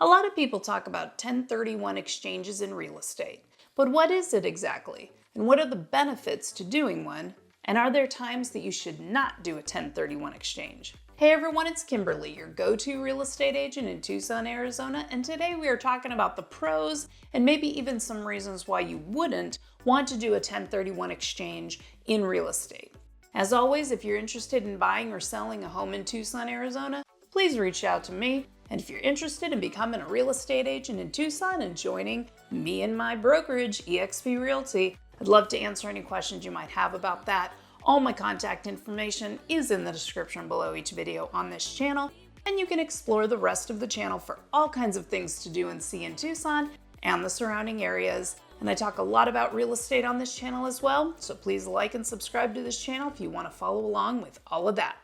A lot of people talk about 1031 exchanges in real estate, but what is it exactly? And what are the benefits to doing one? And are there times that you should not do a 1031 exchange? Hey everyone, it's Kimberly, your go-to real estate agent in Tucson, Arizona, and today we are talking about the pros and maybe even some reasons why you wouldn't want to do a 1031 exchange in real estate. As always, if you're interested in buying or selling a home in Tucson, Arizona, please reach out to me. And if you're interested in becoming a real estate agent in Tucson and joining me and my brokerage, eXp Realty, I'd love to answer any questions you might have about that. All my contact information is in the description below each video on this channel, and you can explore the rest of the channel for all kinds of things to do and see in Tucson and the surrounding areas. And I talk a lot about real estate on this channel as well, so please like and subscribe to this channel if you want to follow along with all of that.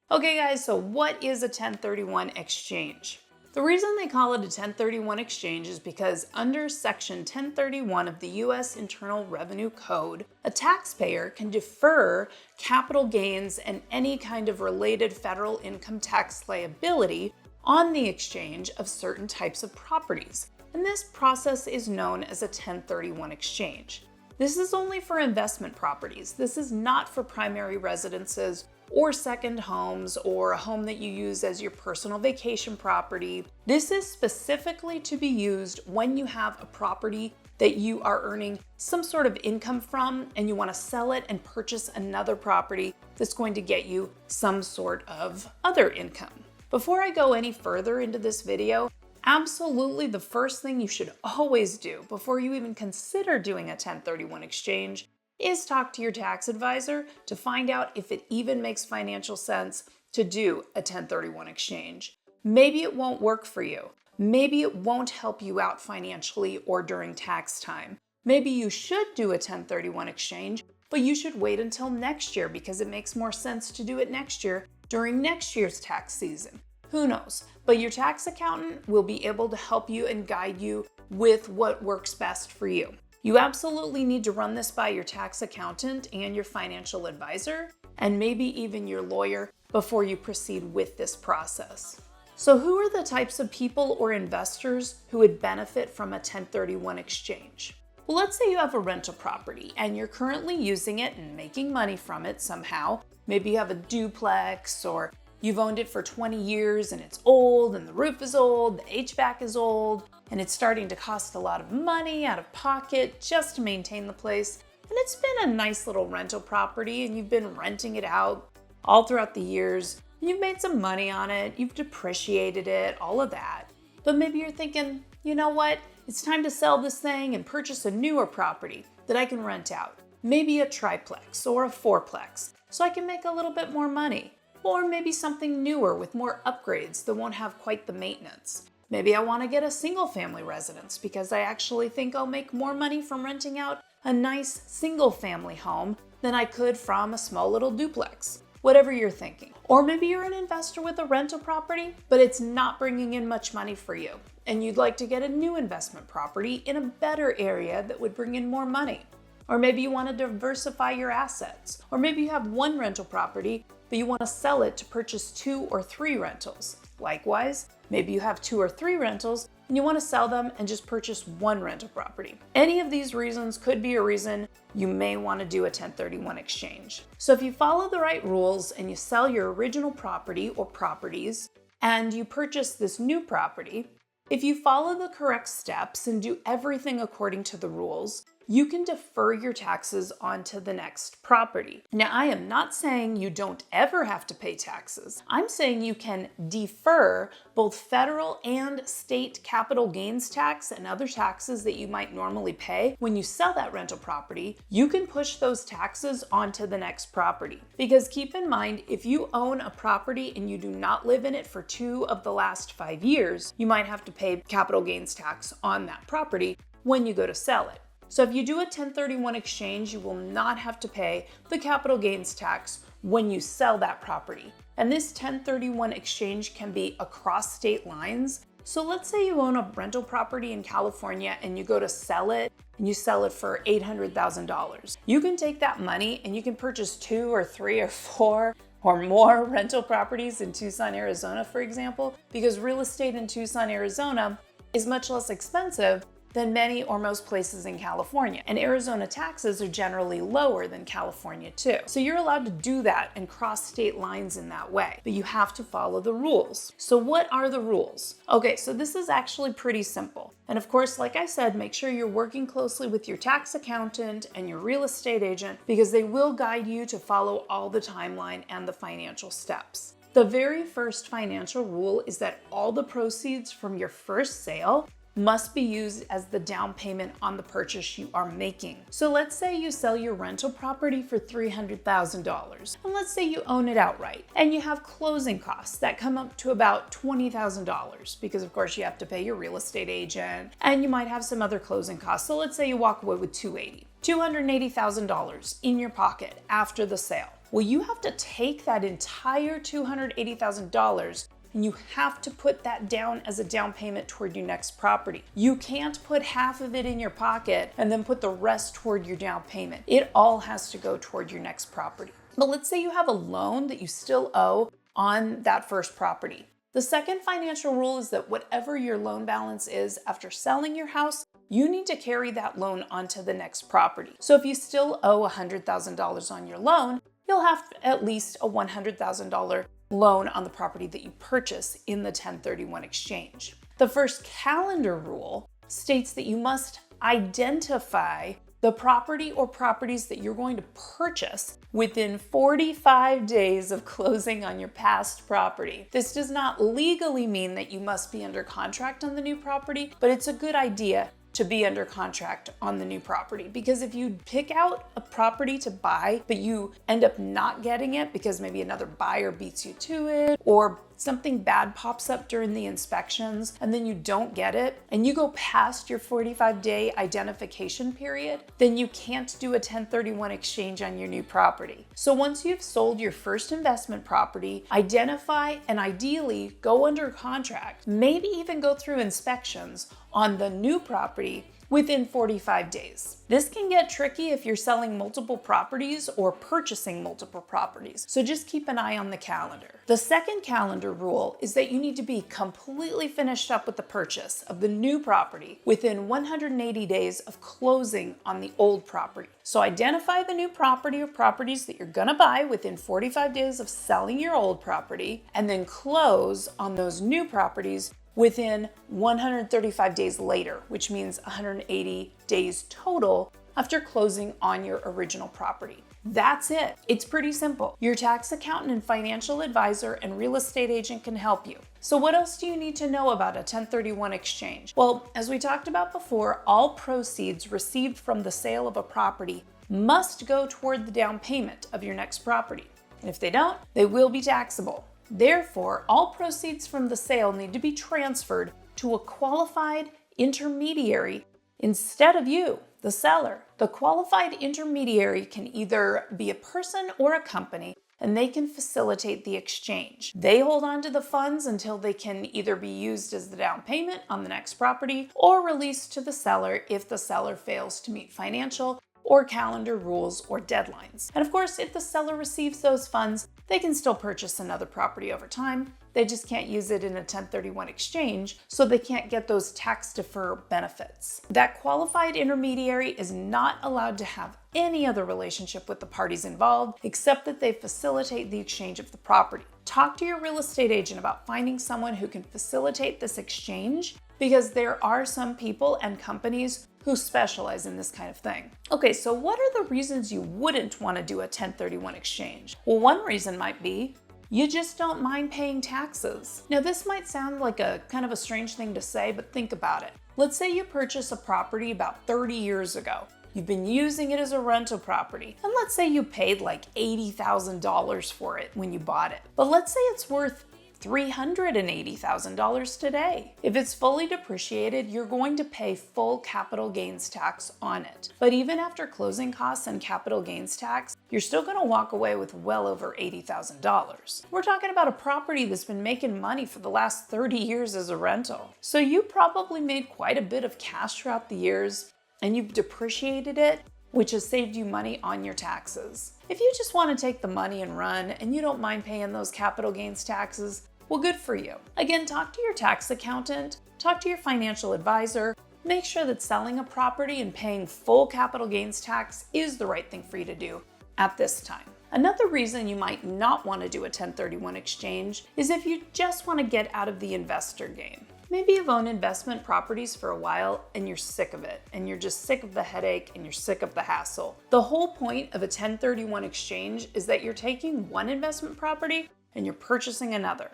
Okay guys, so what is a 1031 exchange? The reason they call it a 1031 exchange is because under Section 1031 of the U.S. Internal Revenue Code, a taxpayer can defer capital gains and any kind of related federal income tax liability on the exchange of certain types of properties. And this process is known as a 1031 exchange. This is only for investment properties. This is not for primary residences or second homes or a home that you use as your personal vacation property. This is specifically to be used when you have a property that you are earning some sort of income from and you want to sell it and purchase another property that's going to get you some sort of other income. Before I go any further into this video, absolutely the first thing you should always do before you even consider doing a 1031 exchange is talk to your tax advisor to find out if it even makes financial sense to do a 1031 exchange. Maybe it won't work for you. Maybe it won't help you out financially or during tax time. Maybe you should do a 1031 exchange, but you should wait until next year because it makes more sense to do it next year during next year's tax season. Who knows? But your tax accountant will be able to help you and guide you with what works best for you. You absolutely need to run this by your tax accountant and your financial advisor, and maybe even your lawyer before you proceed with this process. So who are the types of people or investors who would benefit from a 1031 exchange? Well, let's say you have a rental property and you're currently using it and making money from it somehow. Maybe you have a duplex or you've owned it for 20 years and it's old and the roof is old, the HVAC is old, and it's starting to cost a lot of money out of pocket just to maintain the place. And it's been a nice little rental property and you've been renting it out all throughout the years. You've made some money on it, you've depreciated it, all of that. But maybe you're thinking, you know what? It's time to sell this thing and purchase a newer property that I can rent out. Maybe a triplex or a fourplex, so I can make a little bit more money. Or maybe something newer with more upgrades that won't have quite the maintenance. Maybe I want to get a single family residence because I actually think I'll make more money from renting out a nice single family home than I could from a small little duplex. Whatever you're thinking. Or maybe you're an investor with a rental property, but it's not bringing in much money for you, and you'd like to get a new investment property in a better area that would bring in more money. Or maybe you want to diversify your assets. Or maybe you have one rental property, but you want to sell it to purchase 2 or 3 rentals. Likewise, maybe you have 2 or 3 rentals and you want to sell them and just purchase 1 rental property. Any of these reasons could be a reason you may want to do a 1031 exchange. So if you follow the right rules and you sell your original property or properties and you purchase this new property, if you follow the correct steps and do everything according to the rules, you can defer your taxes onto the next property. Now, I am not saying you don't ever have to pay taxes. I'm saying you can defer both federal and state capital gains tax and other taxes that you might normally pay. When you sell that rental property, you can push those taxes onto the next property. Because keep in mind, if you own a property and you do not live in it for 2 of the last 5 years, you might have to pay capital gains tax on that property when you go to sell it. So if you do a 1031 exchange, you will not have to pay the capital gains tax when you sell that property. And this 1031 exchange can be across state lines. So let's say you own a rental property in California and you go to sell it and you sell it for $800,000. You can take that money and you can purchase 2 or 3 or 4 or more rental properties in Tucson, Arizona, for example, because real estate in Tucson, Arizona is much less expensive than many or most places in California. And Arizona taxes are generally lower than California too. So you're allowed to do that and cross state lines in that way, but you have to follow the rules. So what are the rules? Okay, so this is actually pretty simple. And of course, like I said, make sure you're working closely with your tax accountant and your real estate agent because they will guide you to follow all the timeline and the financial steps. The very first financial rule is that all the proceeds from your first sale must be used as the down payment on the purchase you are making. So let's say you sell your rental property for $300,000, and let's say you own it outright, and you have closing costs that come up to about $20,000 because of course you have to pay your real estate agent, and you might have some other closing costs. So let's say you walk away with $280,000 in your pocket after the sale. Well, you have to take that entire $280,000 and you have to put that down as a down payment toward your next property. You can't put half of it in your pocket and then put the rest toward your down payment. It all has to go toward your next property. But let's say you have a loan that you still owe on that first property. The second financial rule is that whatever your loan balance is after selling your house, you need to carry that loan onto the next property. So if you still owe $100,000 on your loan, you'll have at least a $100,000 loan on the property that you purchase in the 1031 exchange. The first calendar rule states that you must identify the property or properties that you're going to purchase within 45 days of closing on your past property. This does not legally mean that you must be under contract on the new property, but it's a good idea to be under contract on the new property. Because if you pick out a property to buy, but you end up not getting it because maybe another buyer beats you to it, or something bad pops up during the inspections and then you don't get it, and you go past your 45-day identification period, then you can't do a 1031 exchange on your new property. So once you've sold your first investment property, identify and ideally go under contract, maybe even go through inspections on the new property within 45 days. This can get tricky if you're selling multiple properties or purchasing multiple properties, so just keep an eye on the calendar. The second calendar rule is that you need to be completely finished up with the purchase of the new property within 180 days of closing on the old property. So identify the new property or properties that you're gonna buy within 45 days of selling your old property, and then close on those new properties within 135 days later, which means 180 days total after closing on your original property. That's it. It's pretty simple. Your tax accountant and financial advisor and real estate agent can help you. So what else do you need to know about a 1031 exchange? Well, as we talked about before, all proceeds received from the sale of a property must go toward the down payment of your next property. And if they don't, they will be taxable. Therefore, all proceeds from the sale need to be transferred to a qualified intermediary instead of you, the seller. The qualified intermediary can either be a person or a company, and they can facilitate the exchange. They hold on to the funds until they can either be used as the down payment on the next property or released to the seller if the seller fails to meet financial or calendar rules or deadlines. And of course, if the seller receives those funds, they can still purchase another property over time. They just can't use it in a 1031 exchange, so they can't get those tax defer benefits. That qualified intermediary is not allowed to have any other relationship with the parties involved, except that they facilitate the exchange of the property. Talk to your real estate agent about finding someone who can facilitate this exchange, because there are some people and companies who specialize in this kind of thing. Okay, so what are the reasons you wouldn't want to do a 1031 exchange? Well, one reason might be you just don't mind paying taxes. Now, this might sound like a kind of a strange thing to say, but think about it. Let's say you purchase a property about 30 years ago. You've been using it as a rental property, and let's say you paid like $80,000 for it when you bought it. But let's say it's worth $380,000 today. If it's fully depreciated, you're going to pay full capital gains tax on it. But even after closing costs and capital gains tax, you're still going to walk away with well over $80,000. We're talking about a property that's been making money for the last 30 years as a rental. So you probably made quite a bit of cash throughout the years, and you've depreciated it, which has saved you money on your taxes. If you just want to take the money and run, and you don't mind paying those capital gains taxes, well, good for you. Again, talk to your tax accountant, talk to your financial advisor, make sure that selling a property and paying full capital gains tax is the right thing for you to do at this time. Another reason you might not want to do a 1031 exchange is if you just want to get out of the investor game. Maybe you've owned investment properties for a while and you're sick of it, and you're just sick of the headache and you're sick of the hassle. The whole point of a 1031 exchange is that you're taking one investment property and you're purchasing another.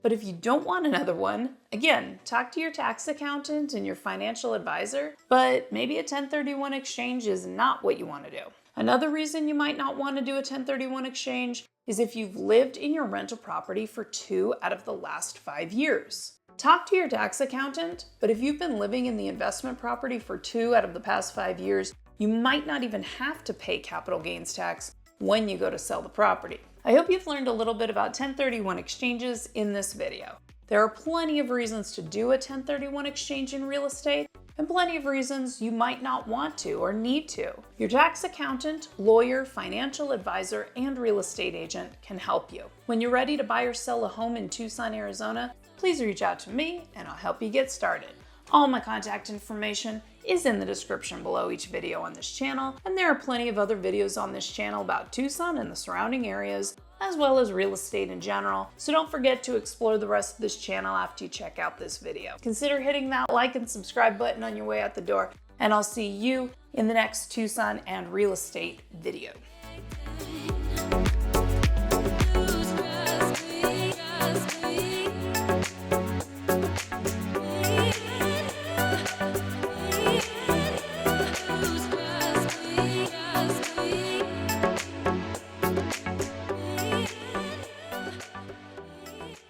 But if you don't want another one, again, talk to your tax accountant and your financial advisor, but maybe a 1031 exchange is not what you want to do. Another reason you might not want to do a 1031 exchange is if you've lived in your rental property for 2 out of the last 5 years. Talk to your tax accountant, but if you've been living in the investment property for 2 out of the past 5 years, you might not even have to pay capital gains tax when you go to sell the property. I hope you've learned a little bit about 1031 exchanges in this video. There are plenty of reasons to do a 1031 exchange in real estate, and plenty of reasons you might not want to or need to. Your tax accountant, lawyer, financial advisor, and real estate agent can help you. When you're ready to buy or sell a home in Tucson, Arizona, please reach out to me and I'll help you get started. All my contact information is in the description below each video on this channel, and there are plenty of other videos on this channel about Tucson and the surrounding areas, as well as real estate in general, so don't forget to explore the rest of this channel after you check out this video. Consider hitting that like and subscribe button on your way out the door, and I'll see you in the next Tucson and real estate video.